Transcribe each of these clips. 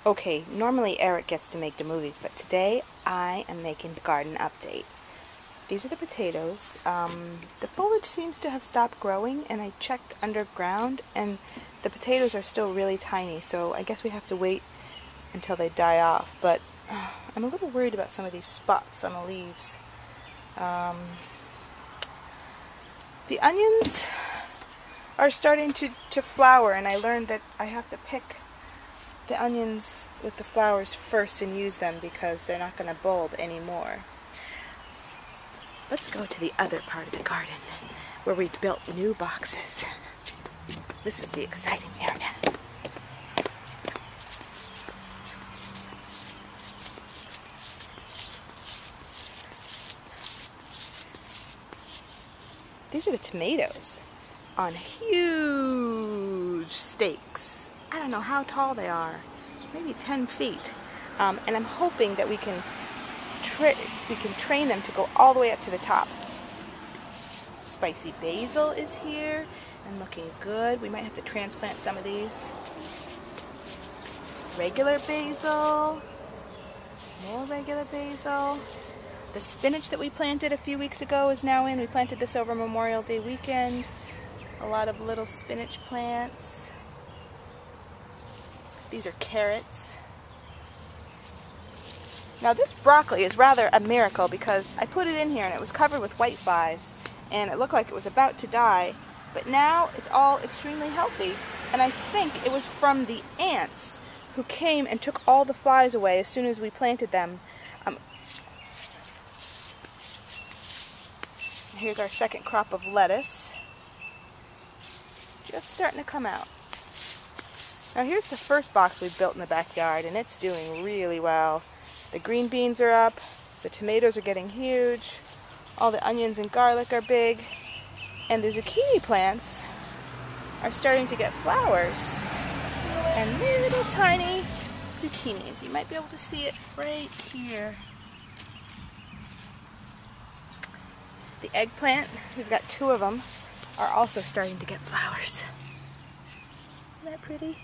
Okay, normally Eric gets to make the movies, but today I am making the garden update. These are the potatoes. The foliage seems to have stopped growing, and I checked underground, and the potatoes are still really tiny, so I guess we have to wait until they die off. But I'm a little worried about some of these spots on the leaves. The onions are starting to flower, and I learned that I have to pick the onions with the flowers first and use them because they're not going to bulb anymore. Let's go to the other part of the garden where we built new boxes. This is the exciting area. These are the tomatoes on huge stakes. I don't know how tall they are, maybe 10 feet. And I'm hoping that we can train them to go all the way up to the top. Spicy basil is here and looking good. We might have to transplant some of these. Regular basil, more regular basil. The spinach that we planted a few weeks ago is now in. We planted this over Memorial Day weekend. A lot of little spinach plants. These are carrots. Now this broccoli is rather a miracle because I put it in here and it was covered with white flies and it looked like it was about to die, but now it's all extremely healthy, and I think it was from the ants who came and took all the flies away as soon as we planted them. Here's our second crop of lettuce, just starting to come out. Now here's the first box we built in the backyard, and it's doing really well. The green beans are up, the tomatoes are getting huge, all the onions and garlic are big, and the zucchini plants are starting to get flowers. And little tiny zucchinis. You might be able to see it right here. The eggplant, we've got 2 of them, are also starting to get flowers. Isn't that pretty?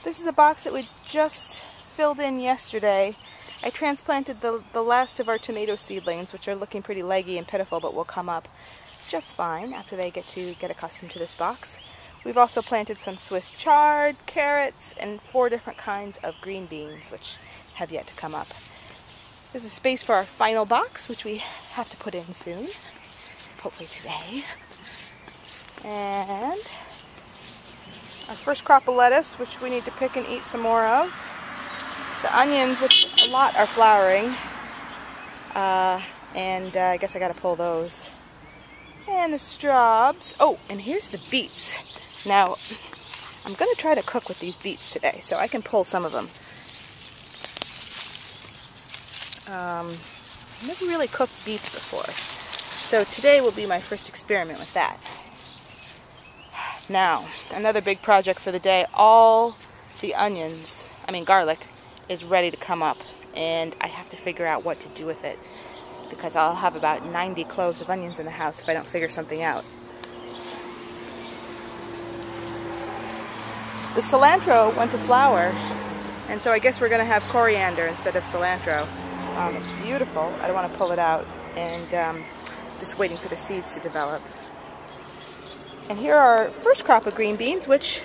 This is a box that we just filled in yesterday. I transplanted the last of our tomato seedlings, which are looking pretty leggy and pitiful, but will come up just fine after they get accustomed to this box. We've also planted some Swiss chard, carrots, and 4 different kinds of green beans, which have yet to come up. This is space for our final box, which we have to put in soon, hopefully today. And our first crop of lettuce, which we need to pick and eat some more of. The onions, which a lot are flowering. And I guess I gotta pull those. And the straws. Oh, and here's the beets. Now, I'm gonna try to cook with these beets today, so I can pull some of them. I've never really cooked beets before, so today will be my first experiment with that. Now, another big project for the day. All the garlic, is ready to come up, and I have to figure out what to do with it because I'll have about 90 cloves of onions in the house if I don't figure something out. The cilantro went to flower, and so I guess we're going to have coriander instead of cilantro. It's beautiful. I don't want to pull it out, and just waiting for the seeds to develop. And here are our first crop of green beans, which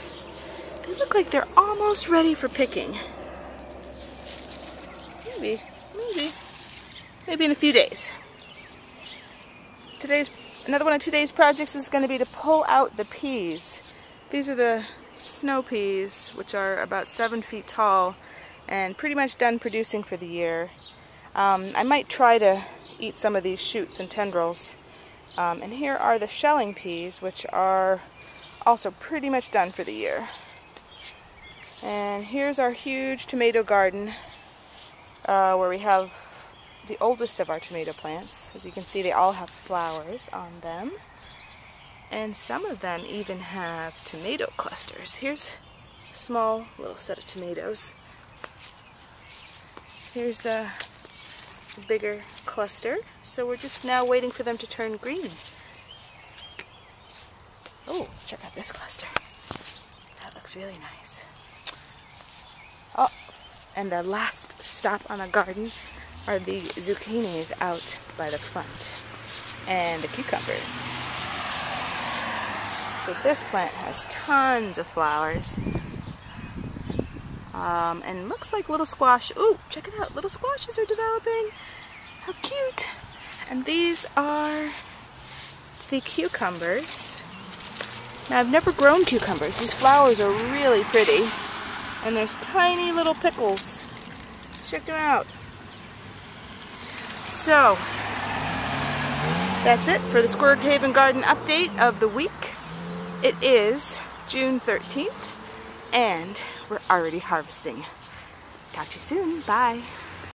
they look like they're almost ready for picking. Maybe in a few days. Another one of today's projects is going to be to pull out the peas. These are the snow peas, which are about 7 feet tall and pretty much done producing for the year. I might try to eat some of these shoots and tendrils. And here are the shelling peas, which are also pretty much done for the year. And here's our huge tomato garden, where we have the oldest of our tomato plants. As you can see, they all have flowers on them. And some of them even have tomato clusters. Here's a small little set of tomatoes. Here's a bigger cluster. So we're just now waiting for them to turn green. Oh, check out this cluster. That looks looks really nice. Oh, and the last stop on the garden are the zucchinis out by the front. And the cucumbers. So this plant has tons of flowers. And looks like little squash. Ooh, check it out. Little squashes are developing. How cute. And these are the cucumbers. Now I've never grown cucumbers. These flowers are really pretty. And there's tiny little pickles. Check them out. So, that's it for the Squirrhaven Garden update of the week. It is June 13th, and we're already harvesting. Talk to you soon. Bye.